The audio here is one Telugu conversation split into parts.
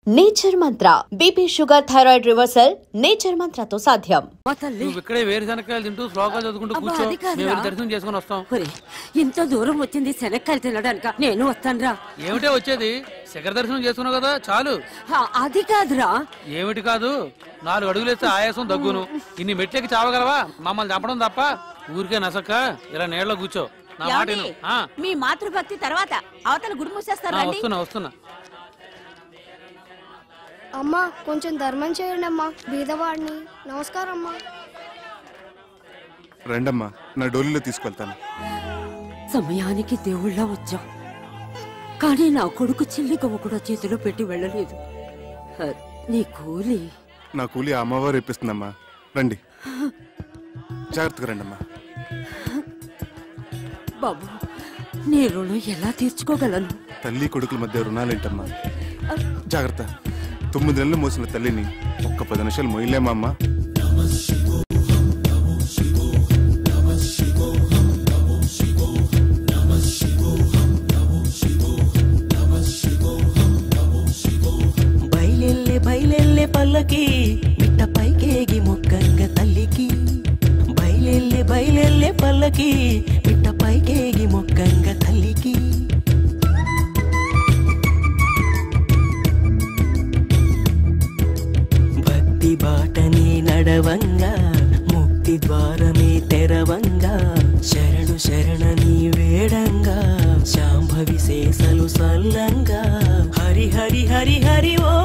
Nature Mantra BP sugar thyroid reversal Nature మంత్రతో సాధ్యం. నువ్వు ఇక్కడే వేరుశనక్కాయలు తింటూ శ్లోకాలు చదువుకుంటూ కూర్చో, మేము దర్శనం చేసుకుని వస్తాం. ఇంత దూరం వచ్చింది శనక్కాయలు తినడానిక, నేను వస్తానురా. ఏమిటే వచ్చేది, శిఖర దర్శనం చేసుకున్నావు కదా చాలు. అది కాదురా. ఏమిటి కాదు, 4 అడుగులేస్తే ఆయాసం దగ్గును. ఇన్ని మెట్లకి చావగలవా? మమ్మల్ని చంపడం తప్ప. ఊరికే నసక్క ఇలా నీళ్ళలో కూర్చో. నా మాట విను. మీ మాతృభక్తి తర్వాత అవతల గుడి మూసేస్తారా? వస్తున్నా. అమ్మా కొంచెం ధర్మం చేయండి అమ్మా, బీదవాడిని. నమస్కారం అమ్మా. రండమ్మా, నా డోలీలో తీసుకెళ్తాను. సమయానికి దేవుళ్ళ వచ్చాం, కానీ నా కొడుకు చిల్లి గవ్వ కూడా చేతిలో పెట్టి వెళ్ళలేదు. నీ కూలి? నా కూలి అమ్మవారు ఇప్పిస్తుందమ్మా. రండి, జాగ్రత్తగా రండమ్మా. బాబు, నీ రుణం ఎలా తీర్చుకోగలను? తల్లి కొడుకుల మధ్య రుణాలేంటమ్మా? జాగ్రత్త. 9 నెలలు మోసిన తల్లిని ఒక్క 10 నిమిషాలు మోయలేమా అమ్మా? బయలెల్లే పల్లకి మిట్ట పైకేగి మొక్కంగ తల్లికి. బయలెల్లే పల్లకి మిట్ట పైకేగి మొక్కంగ తల్లికి. భక్తి బాటని నడవంగా ముక్తి ద్వారమే తెరవంగా. శరణు శరణని వేడంగా శాంభవి శేషలు సల్లంగా. హరి హరి హరి హరి ఓ.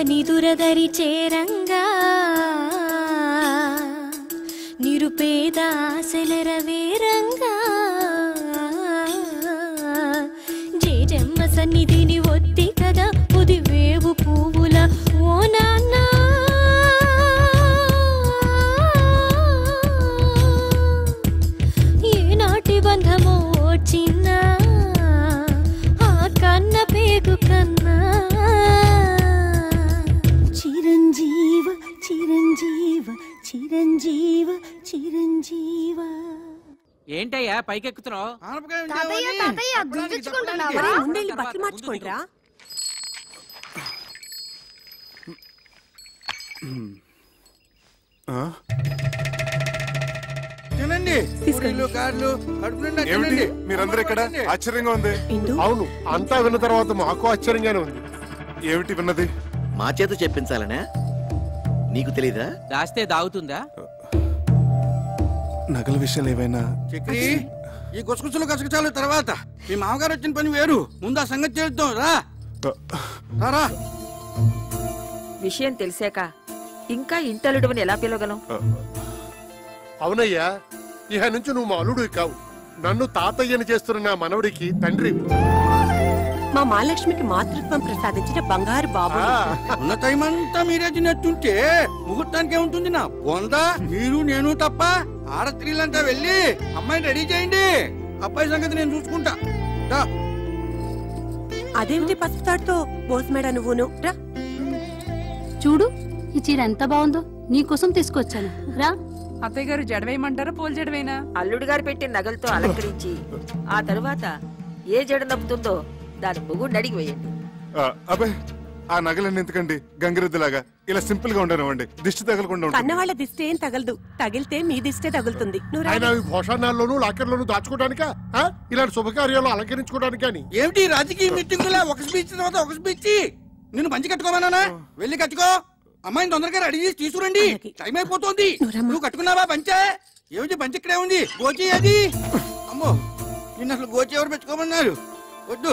నిదురదరి చేరంగా నిరుపేదాసెలర వేరంగా. జేజమ్మ సన్నిధిని ఒత్తి కదా ఉదివేవు పువ్వుల ఓ నాన్న. ఏనాటి బంధమో చిన్న ఆ కన్న పేగు కన్నా. చిరంజీవ చిరంజీవ చిరంజీవ చిరంజీవ. ఏంటయ్యా పైకెక్కుతున్నావు? బట్టలు మార్చుకోండిరా. మీరందరూ ఇక్కడ? ఆశ్చర్యంగా ఉంది. అవును, అంతా విన్న తర్వాత మాకు ఆశ్చర్యంగానే ఉంది. ఏమిటి విన్నది? మా చేత చెప్పించాలనే నీకు తెలీదా? రాస్తే దాగుతుందా? నగల విషయాలు ఏవైనా? ఈ గుసగుసలు గసగసాలు తర్వాత మీ మామగారు వచ్చిన పని వేరు. ముందు ఆ సంగతి చేద్దాం. రా. విషయం తెలిసాక ఇంకా ఇంటలుడవని ఎలా పిలవగలం? అవునయ్యా, ఇహ నుంచి నువ్వు మా అల్లుడు కావు, నన్ను తాతయ్యని చేస్తున్న నా మనవడికి తండ్రి. మా మహాలక్ష్మికి మాతృత్వం ప్రసాదించిన బంగారు బాబు. ఉన్న టైం అంతా మీరే తినట్టుంటే ముహూర్తానికే ఉంటుంది నా బొందా. మీరు నేను తప్ప ఆడస్త్రీలంతా వెళ్ళి అమ్మాయిని రెడీ చేయండి. అబ్బాయి సంగతి నేను చూసుకుంటా. అదేమిటి పసుపుతాడుతో బోస్మేడ నువ్వును? చూడు, ఈ చీర ఎంత బాగుందో, నీకోసం తీసుకొచ్చాను. రా. అత్తయ్య గారు జడవేయమంటారా పోల్ జడవేనా? అల్లుడు గారు పెట్టిన నగలతో అలంకరించి ఆ తరువాత ఏ జడ నప్పుతుందో దాని మొగుడిని అడిగి వేయండి. అబ్బే, ఆ నగలన్నీ ఎందుకండి? గంగిరెద్దులాగా ఇలా సింపుల్ గా ఉండనివ్వండి. దిష్టి తగలకుండా. కన్నవాళ్ళ దిష్టి ఏం తగలదు, తగిలితే మీ దిష్టే తగులుతుంది. భోషణాల్లోనూ లాకర్లోనూ దాచుకోవడానికా, ఇలాంటి శుభకార్యాలు అలంకరించుకోవడానికి? అని ఏమిటి రాజకీయ మీటింగులా ఒక స్పీచ్ తర్వాత ఒక స్పీచ్? నిన్ను పంచి కట్టుకోమన్నానా? వెళ్ళి కట్టుకో. అమ్మాయిని తొందరగా రెడీ చేసి తీసుకురండి, టైం అయిపోతుంది. నువ్వు కట్టుకున్నావా పంచే? ఏమిటి పంచి ఇక్కడే ఉంది. గోచి అది. అమ్మో, నిన్న అసలు గోచి ఎవరు పెట్టుకోమన్నారు? వద్దు,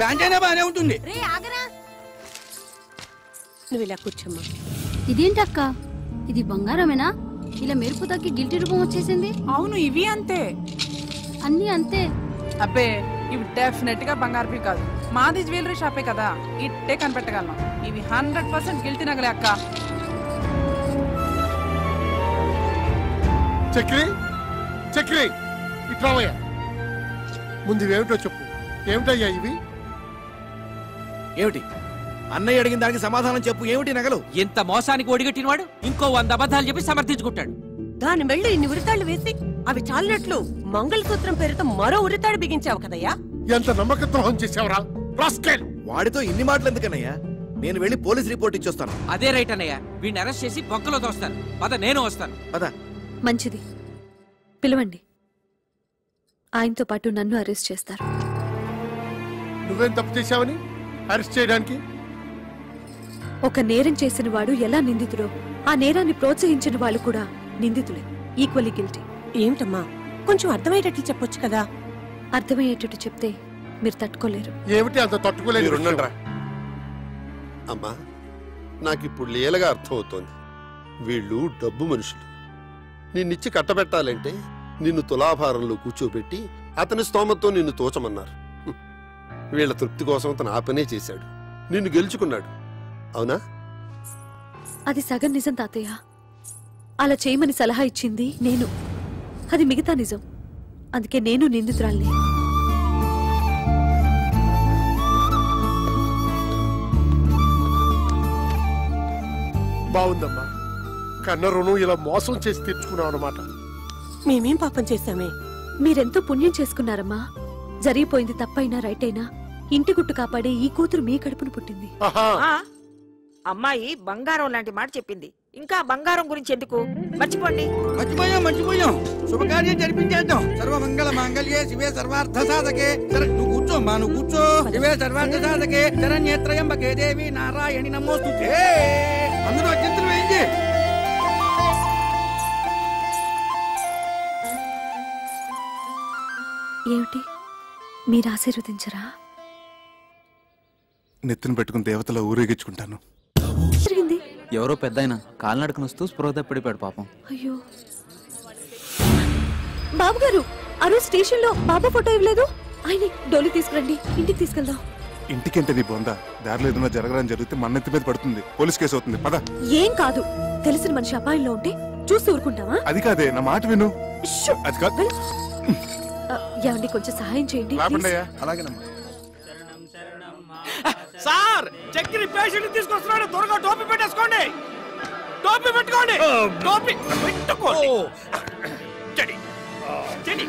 ప్యాంట్ అయినా బాగానే ఉంటుంది. నువ్వు ఇలా కూర్చోమ్మా. ఇదేంటక్క, ఇది బంగారమేనా? ఇలా మెరుపు తగ్గి గిల్టీ రూపం వచ్చేసింది. అవును, ఇవి అంతే, అన్ని అంతే. అబ్బే ఇవి డెఫినెట్ గా బంగారపి కాదు, మాది జ్యువెలరీ షాపే కదా, ఇట్టే కనిపెట్టగలను. ఇవి 100% గిల్టీ నగలే అక్క. చక్రి చక్రి ఇట్రావయ్యా, ముందు ఇవేమిటో చెప్పు. ఏమిటయ్యా ఇవి? ఏమిటి అన్నయ్య అడిగిన దానికి సమాధానం చెప్పు. ఏమిటి నగలు? ఎంత మోసానికి ఒడిగట్టినవాడు ఇంకో 100 అబద్ధాలు చెప్పి సమర్థించుకుంటాడు. దాని మెళ్ళు ఇన్ని ఉరితాళ్లు వేసి అవి చాలినట్లు మంగళసూత్రం పేరుతో మరో ఉరితాడు బిగించావు కదయ్యా. ఎంత నమ్మక ద్రోహం చేసావురా రాస్కెల్! వాడితో ఇన్ని మాటలు ఎందుకన్నయ్యా? నేను వెళ్ళి పోలీస్ రిపోర్ట్ ఇచ్చొస్తాను. అదే రైట్ అన్నయ్య, వీడిని అరెస్ట్ చేసి బొక్కలో తోస్తాను. పద, నేను వస్తాను. పద. మంచిది, పిలవండి. ఆయనతో పాటు నన్ను అరెస్ట్ చేస్తారు. నువ్వేం తప్పు చేశావని అరెస్ట్ చేయడానికి? ఒక నేరం చేసిన వాడు ఎలా నిందితుడో, ఆ నేరాన్ని ప్రోత్సహించిన వాళ్ళు కూడా నిందితులే, ఈక్వల్లీ గిల్టీ. ఏమిటమ్మా, కొంచెం అర్థమయ్యేటట్లు చెప్పొచ్చు కదా. అర్థమయ్యేటట్టు చెప్తే మీరు తట్టుకోలేరు. ఏమిటి అంత తట్టుకోలేరు? అమ్మా, నాకిప్పుడు లీలగా అర్థమవుతోంది. వీళ్ళు డబ్బు మనుషులు. నిన్నిచ్చి కట్టబెట్టాలంటే నిన్ను తులాభారంలో కూర్చోబెట్టి అతని స్తోమతో నిన్ను తోచమన్నారు. వీళ్ళ తృప్తి కోసం అతను ఆ పనే చేశాడు. నిన్ను గెలుచుకున్నాడు, అవునా? అది సగం నిజం తాతయ్య. అలా చేయమని సలహా ఇచ్చింది నేను, అది మిగతా నిజం. అందుకే నేను నిందితురాల్ని. బాగుందమ్మా, కన్న రుణం ఇలా మోసం చేసి తెచ్చుకున్నావు అన్నమాట. మేమేం పాపం చేశామే? మీరెంతో పుణ్యం చేసుకున్నారమ్మా. జరిగిపోయింది తప్పైనా రైట్ అయినా ఇంటి గుట్టు కాపాడే ఈ కూతురు మీ కడుపును పుట్టింది. అమ్మాయి బంగారం లాంటి మాట చెప్పింది. ఇంకా బంగారం గురించి ఎందుకు? మర్చిపోండి. మర్చిపోయాం. శుభకార్యం జరిపించేద్దాం. సర్వమంగళ మాంగళ్యే శివే సర్వార్థ సాధకే. నువ్వు కూర్చోమ్మా, నువ్వు కూర్చో. శివే సర్వార్థ సాధకే శరణ్యేత్రయంబకే దేవి నారాయణి నమోస్తుతే. అందరూ అత్యంతలు వేయింది. ఏమిటి, మీరు ఆశీర్వదించరా? నెత్తిన పెట్టుకుని దేవతలా ఊరేగించుకుంటాను. జరిగింది. ఎవరో పెద్దాయన కాలినడకనొస్తూ స్పృహ తప్పిడిపాడు పాపం. అయ్యో బాబు గారు, ఆ రోజు స్టేషన్ లో బాబా ఫోటో ఇవ్వలేదు. ఆయన డోలి తీసుకురండి, ఇంటికి తీసుకెళ్దాం. ఇంటికంటే నీ బొంద. దారిలో ఏదైనా జరగడానికి జరిగితే మన నెత్తి మీద పడుతుంది, పోలీస్ కేసు అవుతుంది. పద. ఏం కాదు, తెలిసిన మనిషి అపాయంలో ఉంటే చూస్తూ ఊరుకుంటావా? అది కాదే, నా మాట విను. అది కాదు. ఏమండి, కొంచెం సహాయం చేయండి. అలాగేనమ్మా. సార్, చక్రి పేషెంట్ తీసుకొస్తున్నాడు. త్వరగా టోపీ పెట్టేసుకోండి. టోపీ పెట్టుకోండి. టోపీ పెట్టుకోండి. చెడి చెడి.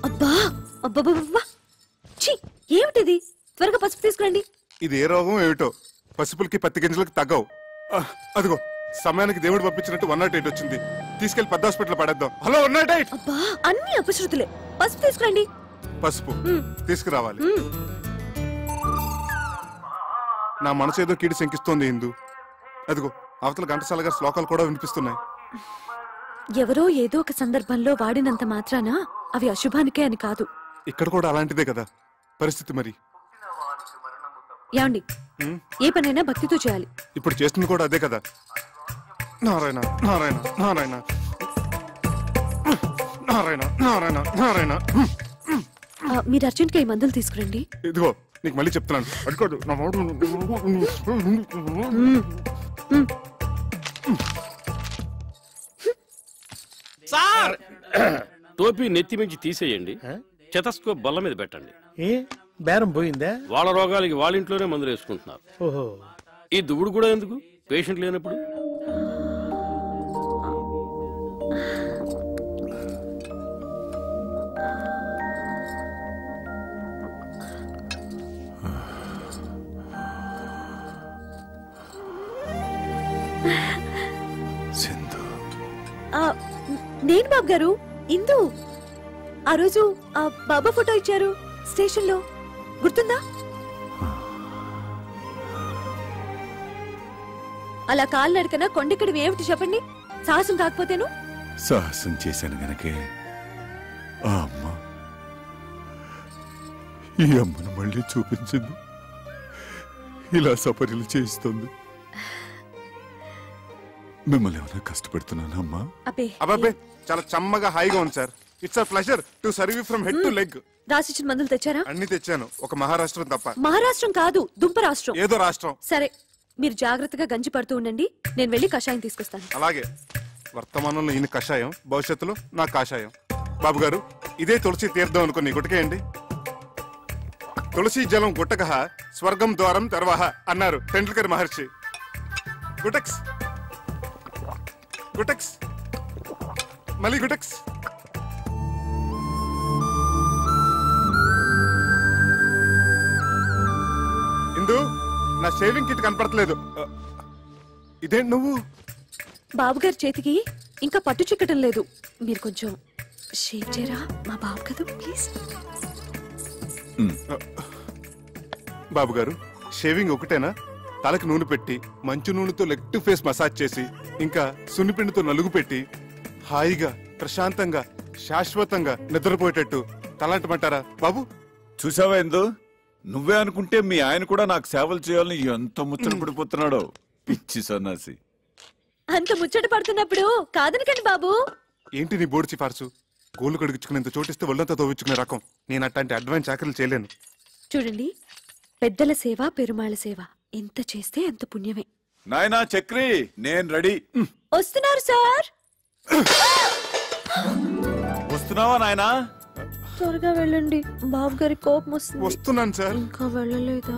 అబ్బా అబ్బా, ఏమిటిది? త్వరగా పసుపు తీసుకురండి. ఇది ఏ రోగం ఏమిటో, పసుపులకి పత్తి గింజలకి తగ్గవు. అదిగో సమయానికి దేవుడు పంపించినట్టు 108 వచ్చింది. తీసుకెళ్లి పెద్ద హాస్పిటల్ పడేద్దాం. హలో 108. అబ్బా, అన్ని అపశృతులే. పసుపు తీసుకురండి. పసుపు తీసుకురావాలి. నా మనసు ఏదో కీడి శంకిస్తోంది ఇందు. అదిగో అవతల ఘంటసాల గారి శ్లోకాలు కూడా వినిపిస్తున్నాయి. ఎవరో ఏదో ఒక సందర్భంలో వాడినంత మాత్రాన అవి అశుభానికే అని కాదు. ఇక్కడ కూడా అలాంటిదే కదా పరిస్థితి. మరి ఏమండి, ఏ పనైనా భక్తితో చేయాలి. ఇప్పుడు చేస్తుంది కూడా అదే కదా. నారాయణ నారాయణ నారాయణ నారాయణ నారాయణ నారాయణ. మీరు అర్జెంట్ గా ఈ మందులు తీసుకురండి. ఇదిగో నీకు మళ్ళీ చెప్తున్నాను. అడుకోదు నా మాట. సార్, టోపీ నెత్తి మించి తీసేయండి. స్టెతస్కోప్ బల్ల మీద పెట్టండి. బేరం పోయిందా? వాళ్ళ రోగాలకి వాళ్ళ ఇంట్లోనే మందులు వేసుకుంటున్నారు. ఓహో, ఈ దువ్వుడు కూడా ఎందుకు పేషెంట్ లేనప్పుడు? నేను బాబు గారు, ఇందు. ఆ రోజు ఆ బాబా ఫోటో ఇచ్చారు స్టేషన్ లో, గుర్తుందా? అలా కాలు నడకన కొండెక్కడివి ఏమిటి చెప్పండి? సాహసం కాకపోతేను? సాహసం చేశాను గనకే ఆ అమ్మ ఈ అమ్మను మళ్ళీ చూపించింది. ఇలా సపర్యలు చేయిస్తుంది. మిమ్మల్ని ఏమైనా కష్టపెడుతున్నానా అమ్మా? అబ్బే అబ్బాబే చాలా చమ్మగా హాయిగా ఉంది sir. It's a pleasure to serve you from head to leg. రాసిచ్చిన మందులు తెచ్చారా? అన్ని తెచ్చాను, ఒక మహారాష్ట్రం తప్ప. మహారాష్ట్రం కాదు, దుంప రాష్ట్రం. ఏదో రాష్ట్రం. సరే, మీరు జాగ్రత్తగా గంజి పడుతూ ఉండండి, నేను వెళ్ళి కషాయం తీసుకొస్తాను. అలాగే. వర్తమానంలో ఈయన కషాయం, భవిష్యత్తులో నా కాషాయం. బాబు గారు, ఇదే తులసి తీర్థం అనుకుని గుటకేయండి. తులసి జలం గుట్టకహ స్వర్గం ద్వారం తర్వాహ అన్నారు టెండూల్కర్ మహర్షి. గుటక్స్ గుటక్స్ మళ్ళీ గుటక్స్. ఇందు, నా షేవింగ్ కిట్ కనపడట్లేదు. ఇదేంటి నువ్వు? బాబుగారి చేతికి ఇంకా పట్టు చిక్కటం లేదు, మీరు కొంచెం షేవ్ చేయరా? మా బాబు కదా, ప్లీజ్. బాబు గారు, షేవింగ్ ఒకటేనా? తలకి నూనె పెట్టి మంచు నూనెతో లెగ్ టు ఫేస్ మసాజ్ చేసి ఇంకా సున్నిపిండితో నలుగు పెట్టి హాయిగా ప్రశాంతంగా శాశ్వతంగా నిద్రపోయేటట్టు తలంటమంటారా బాబు? చూసావా ఎందు, నువ్వే అనుకుంటే మీ ఆయన కూడా నాకు సేవలు చేయాలని ఎంత ముచ్చట పడిపోతున్నాడో. పిచ్చి సన్నాసి. అంత ముచ్చట పడుతున్నప్పుడు కాదనకండి బాబు. ఏంటి నీ బోర్డు సిఫార్సు? గోళ్ళు కడిగించుకునేంత చోటిస్తే ఒళ్ళంతా తోవించుకునే రకం. నేను అట్లాంటి అడ్వాన్స్ చాకరీలు చేయలేను. చూడండి, పెద్దల సేవ పెరుమాళ సేవ ఎంత చేస్తే అంత పుణ్యమే. నాయనా చక్రి, నేను రెడీ. వస్తున్నారు సార్. వస్తున్నావా నాయనా? త్వరగా వెళ్ళండి, బాబు గారి కోపం వస్తుంది. వస్తున్నాను సార్. ఇంకా వెళ్ళలేదా?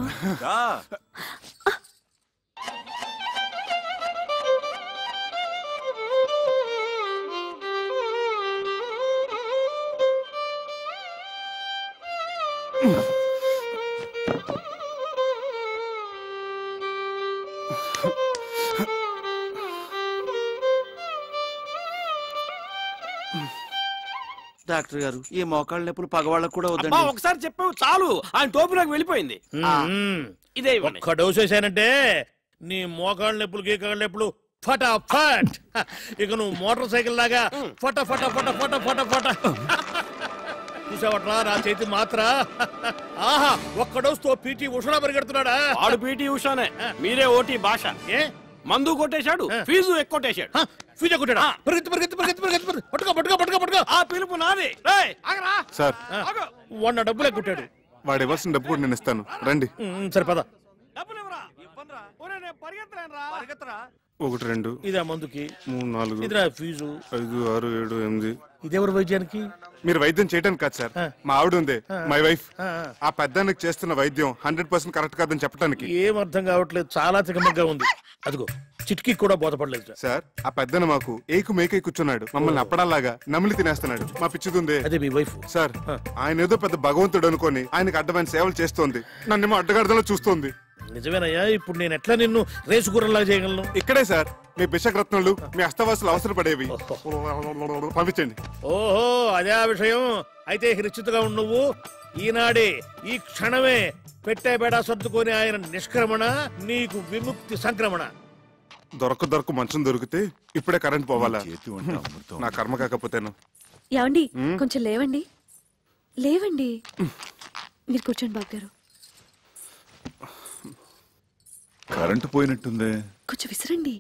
డాక్టర్ గారు, ఈ మోకాళ్ళ నొప్పులు పగవాళ్ళకు కూడా అబ్బా, వద్దండి. ఒకసారి చెప్పావు చాలు, ఆయన టోపీ నాకు వెళ్ళిపోయింది. ఇదే ఇవ్వండి. ఒక్క డోసు వేసానంటే నీ మోకాళ్ళ నొప్పులు గీకాళ్ళ నొప్పులు ఫటాఫట్. ఇక నువ్వు మోటార్ సైకిల్ లాగా ఫట ఫట ఫట ఫట ఫట ఫట. చూసావట్రా నా చేతి మాత్ర. ఆహా, ఒక్క డోసుతో పీటీ ఉషా పరిగెడుతున్నాడా? వాడు పీటీ ఉషానే, మీరే ఓటీ భాష. ఏ మందు కొట్టేశాడు, ఫీజు ఎక్కువట్టేశాడు. ఫీజు కొట్టాడా? పరిగెత్తు పరిగెత్తు పరిగెత్తు పరిగెత్తు పరిగెత్తు. పట్టుకో పట్టుకో పట్టుకో పట్టుకో. ఆ పిలుపు నాది. సార్, వాడు డబ్బులే కొట్టాడు. వాడు ఇవ్వాల్సిన డబ్బు కూడా నేను ఇస్తాను, రండి. సరే పద. 1 2 ఇదా మందుకి, 3 4 ఇదిరా ఫీజు, 5 6 7 8. ఇదెవరు వైద్యానికి? మీరు వైద్యం చేయడానికి కాదు సార్, మా ఆవిడ ఉంది, మై వైఫ్. ఆ పెద్దానికి చేస్తున్న వైద్యం 100% కరెక్ట్ కాదని చెప్పడానికి. ఏం అర్థం కావట్లేదు, చాలా తికమగ్గా ఉంది. అదిగో చిట్కి కూడా బోధపడలేదు సార్. ఆ పెద్దన మాకు ఏకు మేకై కూర్చున్నాడు, మమ్మల్ని అప్పడాలాగా నమిలి తినేస్తున్నాడు. మా పిచ్చిదుందే అదే మీ వైఫ్ సార్. ఆయన ఏదో పెద్ద భగవంతుడు అనుకొని ఆయనకు అడ్డమైన సేవలు చేస్తోంది, నన్నేమో అడ్డగడదలో చూస్తోంది. నిజమేనయ్యా, ఇప్పుడు నేను ఎట్లా నిన్ను రేసు గుర్రంలా చేయగలను? ఇక్కడే సార్ మీ బిషక్రత్నాలు, మీ అస్తవాసులు అవసరపడేవి. పంపించండి. ఓహో, అదే ఆ విషయం. అయితే నిశ్చితగా ఉండు నువ్వు. ఈనాడే ఈ క్షణమే పెట్టే బేడా సర్దుకొని ఆయన నిష్క్రమణ, నీకు విముక్తి సంక్రమణ. దొరక మంచం దొరికితే ఇప్పుడే కరెంట్ పోవాలా? నా కర్మ కాకపోతేను. ఏమండి, కొంచెం లేవండి, లేవండి. మీరు కూర్చోండి బాబు గారు. కరెంటు పోయినట్టుందే, కొంచెం విసిరండి.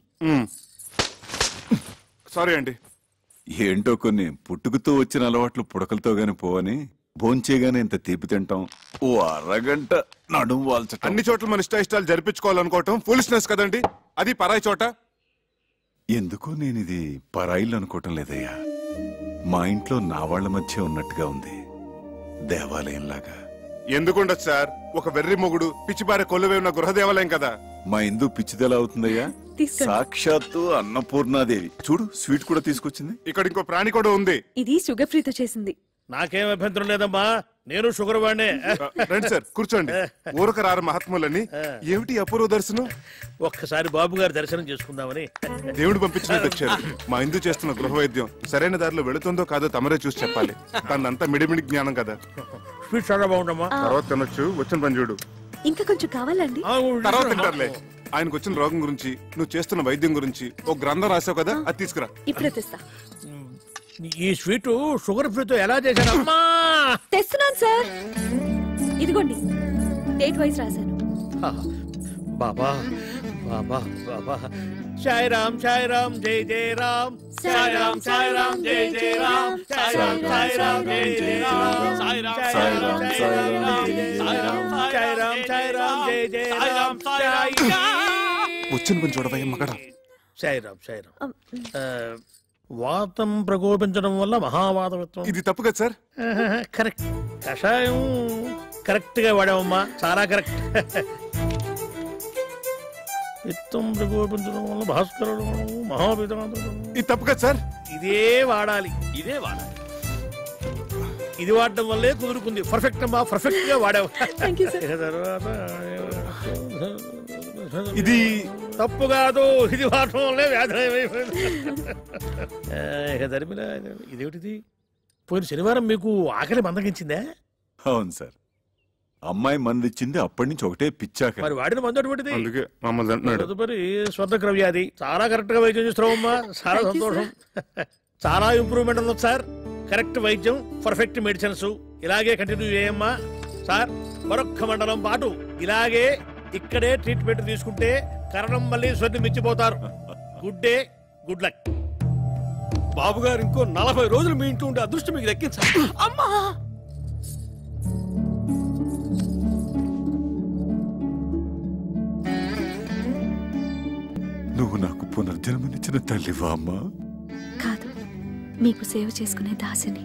సారీ అండి. ఏంటో కొన్ని పుట్టుకుతూ వచ్చిన అలవాట్లు పుడకలతో గాని పోవని భోంచేగానే ఇంత తీపి తింటాం, ఓ అరగంట నడుము వాల్చటం. అన్ని చోట్ల మన ఇష్టాలు జరిపించుకోవాలనుకోవటం ఫూలిష్నెస్ కదండి, అది పరాయి చోట. ఎందుకో నేను ఇది పరాయిలు అనుకోవటం లేదయ్యా. మా ఇంట్లో నా వాళ్ల మధ్య ఉన్నట్టుగా ఉంది, దేవాలయంలాగా. ఎందుకుండదు సార్, ఒక వెర్రి మొగుడు పిచ్చిబారే కొలువే ఉన్న గృహదేవాలయం కదా. మా ఇందు పిచ్చిదెలా అవుతుందయ్యా? సాక్షాత్తు అన్నపూర్ణాదేవి. చూడు, స్వీట్ కూడా తీసుకొచ్చింది. ఇక్కడ ఇంకో ప్రాణి కూడా ఉంది. ఇది షుగర్ ఫ్రీతో చేసింది. నాకేం అభ్యంతరం లేదమ్మా, నేను షుగర్ వాడినే. రండి సార్, కూర్చోండి. ఊరక రారు మహాత్ములని. ఏమిటి అపూర్వ దర్శనం? ఒక్కసారి బాబు గారి దర్శనం చేసుకుందామని దేవుడు పంపించినట్టు వచ్చారు. మా ఇందు చేస్తున్న గృహ వైద్యం సరైన దారిలో వెళుతుందో కాదో తమరే చూసి చెప్పాలి. తనంతా మిడిమిడి జ్ఞానం కదా. స్వీట్ చాలా బాగుండమ్మా. తర్వాత తినొచ్చు, వచ్చిన పని చూడు. ఇంకా కొంచెం కావాలండి? తర్వాత తింటారులే. ఆయనకు వచ్చిన రోగం గురించి, నువ్వు చేస్తున్న వైద్యం గురించి ఓ గ్రంథం రాసావు కదా, అది తీసుకురా. ఇప్పుడే తెస్తా. ఈ స్వీట్ షుగర్ ఫ్రీతో ఎలా చేశానమ్మా? తెస్తున్నాను సార్, ఇదిగోండి, డేట్ వైజ్ రాశాను. బాబా బాబా బాబా, సాయి రామ్ జై జై రామ్ సాయి రామ్ జై జై రామ్ సాయి రామ్ జై జై రామ్ సాయి రామ్ జై జై రామ్ వచ్చిన పని చూడవయ్య మగడా. సాయి రామ్ వాతం ప్రకోపించడం వల్ల మహావాతవిత్వం. ఇది తప్పు కదా సార్? కరెక్ట్. కషాయం కరెక్ట్ గా వాడామమ్మా, చాలా కరెక్ట్. విత్తం ప్రకోపించడం వల్ల భాస్కరుడు మహావిధానం. ఇది తప్పు కదా సార్? ఇదే వాడాలి. ఇది వాడడం వల్లే కుదురుకుంది. పర్ఫెక్ట్ అమ్మా, పర్ఫెక్ట్ గా వాడావు. తర్వాత ఇది తప్పు కాదు, ఇది వాడటం వల్లే వ్యాధి. ధర్మిల ఇదేమిటిది? పోయిన శనివారం మీకు ఆకలి మందగించిందే? అవును సార్, అమ్మాయి మందిచ్చింది, అప్పటి నుంచి ఒకటే పిచ్చాక. మరి వాడిన మందు అటువంటిది. అందుకే మమ్మల్ని అంటున్నాడు. తదుపరి స్వర్ణగ్ర వ్యాధి. చాలా కరెక్ట్ గా వైద్యం చేస్తున్నావమ్మా, చాలా సంతోషం. చాలా ఇంప్రూవ్మెంట్ ఉంది సార్. కరెక్ట్ వైద్యం, పర్ఫెక్ట్ మెడిసిన్స్. ఇలాగే కంటిన్యూ చేయమ్మా సార్. మరొక్క మండలం పాటు ఇలాగే ఇక్కడే ట్రీట్మెంట్ తీసుకుంటే కరణం మళ్ళీ స్వర్ణి మించిపోతారు. Good day, good luck. బాబు గారు ఇంకో 40 రోజులు మీ ఇంట్లో ఉండే అదృష్టం మీకు దక్కించాలి. అమ్మా నువ్వు నాకు పునర్జన్మనిచ్చిన తల్లివా అమ్మా? కాదు, మీకు సేవ చేసుకునే దాసిని.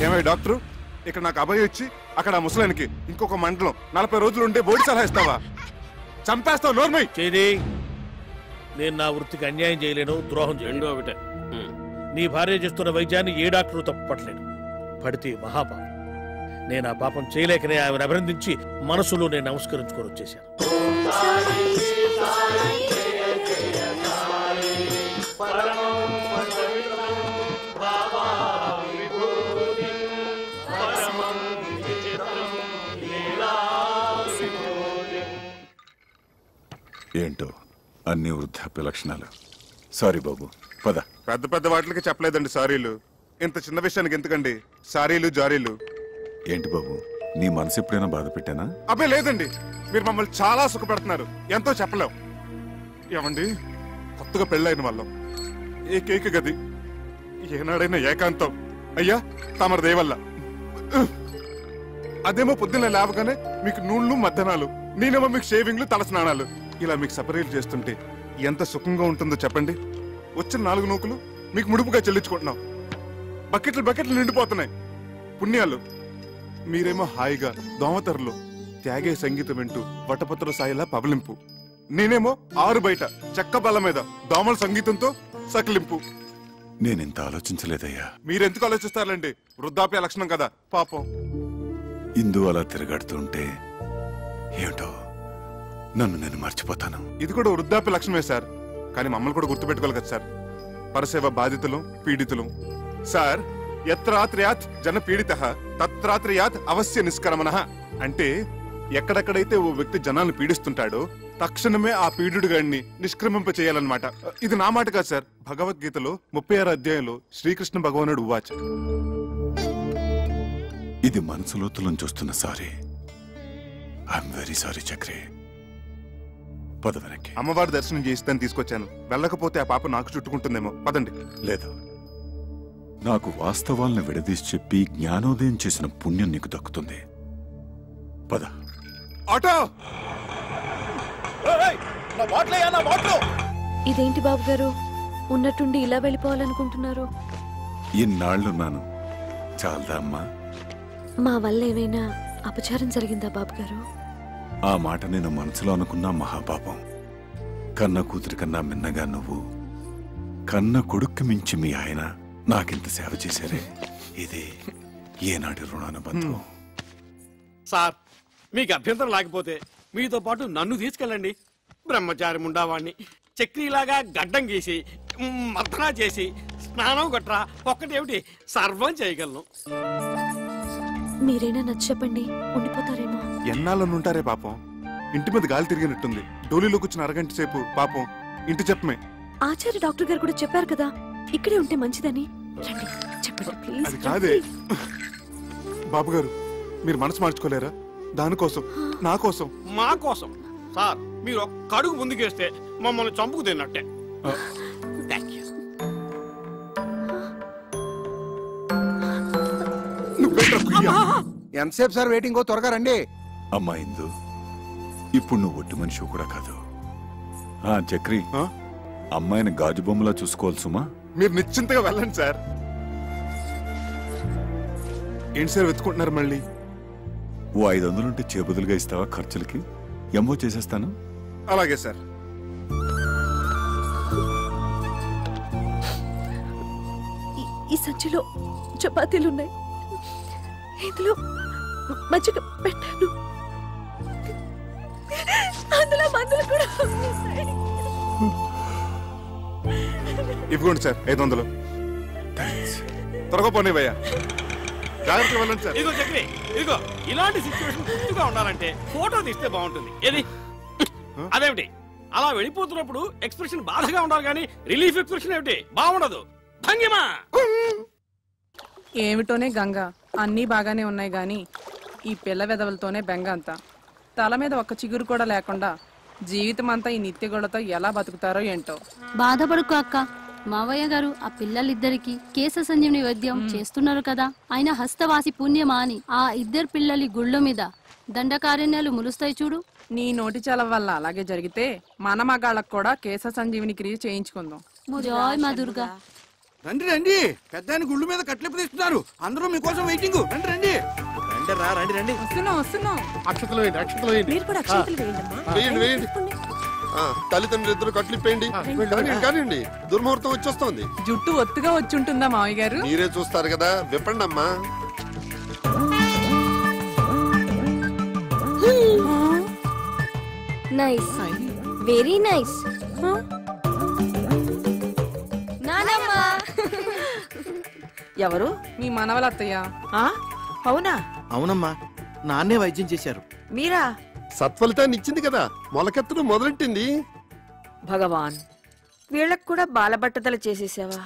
ఏమై డాక్టరు, ఇక్కడ నాకు అభయం ఇచ్చి అక్కడ ముసలానికి ఇంకొక మండలం 40 రోజులు ఉంటే బోడి సలహా ఇస్తావా? చంపేస్తావు. నోర్మై చేది. నేను నా వృత్తికి అన్యాయం చేయలేను, ద్రోహం చేయలేను. ఒకటే, నీ భార్య చేస్తున్న వైద్యాన్ని ఏ డాక్టరు తప్పట్లేడు. పడితే మహాపాపం. నేను ఆ పాపం చేయలేకనే ఆమెను అభినందించి మనసులో నేను నమస్కరించుకొని వచ్చేసాను. ఏంటో అన్ని వృద్ధాప్య లక్షణాలు. సారీ బాబు, పద. పెద్ద పెద్ద వాటికి చెప్పలేదండి సారీలు. ఇంత చిన్న విషయానికి ఎందుకండి సారీలు జారీలు? ఏంటి బాబు, నీ మనసు ఎప్పుడైనా బాధ పెట్టానా? అబ్బే లేదండి, మీరు మమ్మల్ని చాలా సుఖపెడుతున్నారు. ఎంతో చెప్పలేం. ఏమండి, కొత్తగా పెళ్ళైన వాళ్ళం, ఏకైక గది, ఏనాడైనా ఏకాంతం. అయ్యా తమరి దయవల్ల. అదేమో పొద్దున్న లేవగానే మీకు నూళ్ళు మద్దనాలు, నేనేమో మీకు షేవింగ్లు, తల స్నానాలు. ఇలా మీకు సపరేట్ చేస్తుంటే ఎంత సుఖంగా ఉంటుందో చెప్పండి. వచ్చిన 4 నూకులు మీకు ముడుపుగా చెల్లించుకుంటున్నాం. బకెట్లు నిండిపోతున్నాయి. పుణ్యాలు. మీరేమో హాయిగా దోమతరలు త్యాగే సంగీతం వింటూ వటపత్ర సాయిలా పబలింపు. నేనేమో ఆరు బయట చెక్క బల్ల మీద దోమల సంగీతంతో సకిలింపు. నేనెంత ఆలోచించలేదయ్యా. మీరెందుకు ఆలోచిస్తారండి? వృద్ధాప్య లక్షణం కదా పాపం. ఇందు అలా తిరగాడుతుంటే ఏమిటో నన్ను నేను మర్చిపోతాను. ఇది కూడా వృద్ధాప్య లక్షణమే సార్. కానీ మమ్మల్ని కూడా గుర్తుపెట్టుకోవాలి కదా సార్. పరసేవ బాధితులు, పీడితులు. సార్, యత్రాత్రయాత్ జన పీడిత తత్రాత్రయాత్ అవశ్య నిష్కరమణ. అంటే ఎక్కడెక్కడైతే ఓ వ్యక్తి జనాన్ని పీడిస్తుంటాడో తక్షణమే ఆ పీడుడు గాడిని నిష్క్రమింప చేయాలన్నమాట. ఇది నా మాట కాదు సార్. భగవద్గీతలో 36వ అధ్యాయంలో శ్రీకృష్ణ భగవానుడు ఉవాచ. ఇది మనసులోతులను చూస్తున్న sorry. I'm very sorry Chakri. పద వెనక్కి. అమ్మవారి దర్శనం చేస్తాను తీసుకొచ్చాను. వెళ్ళకపోతే ఆ పాప నాకు చుట్టుకుంటుందేమో. పదండి. లేదు, నాకు వాస్తవాలను విడదీసి చెప్పి జ్ఞానోదయం చేసిన పుణ్యం నీకు దక్కుతుంది. పద. ఆటో! ఇదేంటి బాబు గారు, ఉన్నట్టుండి ఇలా వెళ్ళిపోవాలనుకుంటున్నారు? ఇన్నాళ్లున్నాను, చాలదా అమ్మా? మా వల్ల ఏమైనా అపచారం జరిగిందా బాబు గారు? ఆ మాట నేను మనసులో అనుకున్నా మహాపాపం. కన్న కూతురి కన్నా మిన్నగా నువ్వు, కన్న కొడుక్కి మించి మీ ఆయన నాకింత సేవ చేశారే. ఇది ఏనాటి రుణానుబంధం. సార్, మీకు అభ్యంతరం లేకపోతే మీతో పాటు నన్ను తీసుకెళ్ళండి. బ్రహ్మచారి ముండావాణ్ణి చక్రీలాగా గడ్డం గీసి మర్దనా చేసి స్నానం గట్రా ఒక్కటేమిటి సర్వం చేయగలను. మీరైనా నచ్చ చెప్పండి, ఉండిపోతారేమో. ఎన్నాళ్ళని ఉంటారే పాపం. ఇంటి మీద గాలి తిరిగినట్టుంది. డోలీలో కూర్చున్న అరగంట సేపు పాపం ఇంటి చెప్పమే. ఆచార్య డాక్టర్ గారు కూడా చెప్పారు కదా ఇక్కడే ఉంటే మంచిదని. చెప్పండి ప్లీజ్. అది కాదే బాబు గారు, మీరు మనసు మార్చుకోలేరా? దానికోసం నా కోసం మా కోసం సార్ మీరు ఒక్క అడుగు ముందుకేస్తే మమ్మల్ని చంపుకు తిన్నట్టే. ఎంతసేపు సార్ వెయిటింగ్? త్వరగా రండి. అమ్మా ఇందు, ఇప్పుడు నువ్వు ఒట్టి మనిషి కూడా కాదు. చక్రి, అమ్మాయిని గాజు బొమ్మలా చూసుకోవాలి సుమా. మీరు నిశ్చింతగా వెళ్ళండి సార్. ఏంటి సార్ వెతుకుంటున్నారు మళ్ళీ? ఓ 500 ఉంటే చేబదులుగా ఇస్తావా? ఖర్చులకి ఎంఓ చేసేస్తాను. అలాగే సార్. ఈ సంచిలో చపాతీలున్నాయి, ఇందులో మజ్జిగ పెట్టాను, అందులో మందులు కూడా ఉన్నాయి. ఇవ్వండి సార్ 500. త్వరగా పోనీవయ్యా. జాగ్రత్తగా వెళ్ళండి సార్. ఇదిగో చక్రి, ఇదిగో ఇలాంటి సిచ్యువేషన్ గుర్తుగా ఉండాలంటే ఫోటో తీస్తే బాగుంటుంది. ఏది అదేమిటి అలా వెళ్ళిపోతున్నప్పుడు ఎక్స్ప్రెషన్ బాధగా ఉండాలి కానీ రిలీఫ్ ఎక్స్ప్రెషన్ ఏమిటి బాగుండదు. భంగిమా ఏమిటోనే గంగ, అన్నీ బాగానే ఉన్నాయి గాని ఈ పిల్ల వెదవులతోనే బెంగ అంతా. తల మీద ఒక్క చిగురు కూడా లేకుండా జీవితం అంతా ఈ నిత్యగోళతో ఎలా బతుకుతారో ఏంటో. బాధపడుకో అక్క, మావయ్య గారు ఆ పిల్లలిద్దరికి కేశ సంజీవని వైద్యం చేస్తున్నారు కదా. ఆయన హస్తవాసి పుణ్యమా అని ఆ ఇద్దరు పిల్లలి గుళ్ళ మీద దండకారణ్యాలు ములుస్తాయి చూడు. నీ నోటి చలవ వల్ల అలాగే జరిగితే మన మగాళ్ళకు కూడా కేశ సంజీవిని క్రియ చేయించుకుందాం. జై మా దుర్గా. రండి రండి, పెద్దాయన గుళ్ళు మీద కట్లెప్పు తీస్తున్నారు. అందరూ మీకోసం వెయిటింగ్. రండి రండి రండి రండి. వస్తున్నాం వస్తున్నాం. అక్షతలు వేయండి, అక్షతలు వేయండి. మీరు కూడా అక్షతలు వేయండి. వేయండి వేయండి. తల్లిదండ్రులు ఇద్దరు కట్లిప్పేయండి. కానివ్వండి, దుర్ముహూర్తం వచ్చేస్తోంది. జుట్టు ఒత్తుగా వచ్చి ఉంటుందా మావయ్య గారు? మీరే చూస్తారు కదా, విప్పండి అమ్మా. Nice, very nice. ఎవరు? మీ మనవల అత్తయ్య. అవునా? అవునమ్మా, నాన్నే వైద్యం చేశారు. మీరా? సత్ఫలితాన్ని ఇచ్చింది కదా, మొలకెత్తడం మొదలెట్టింది. భగవాన్, వీళ్ళకు కూడా బాలబట్టతలు చేసేసావా?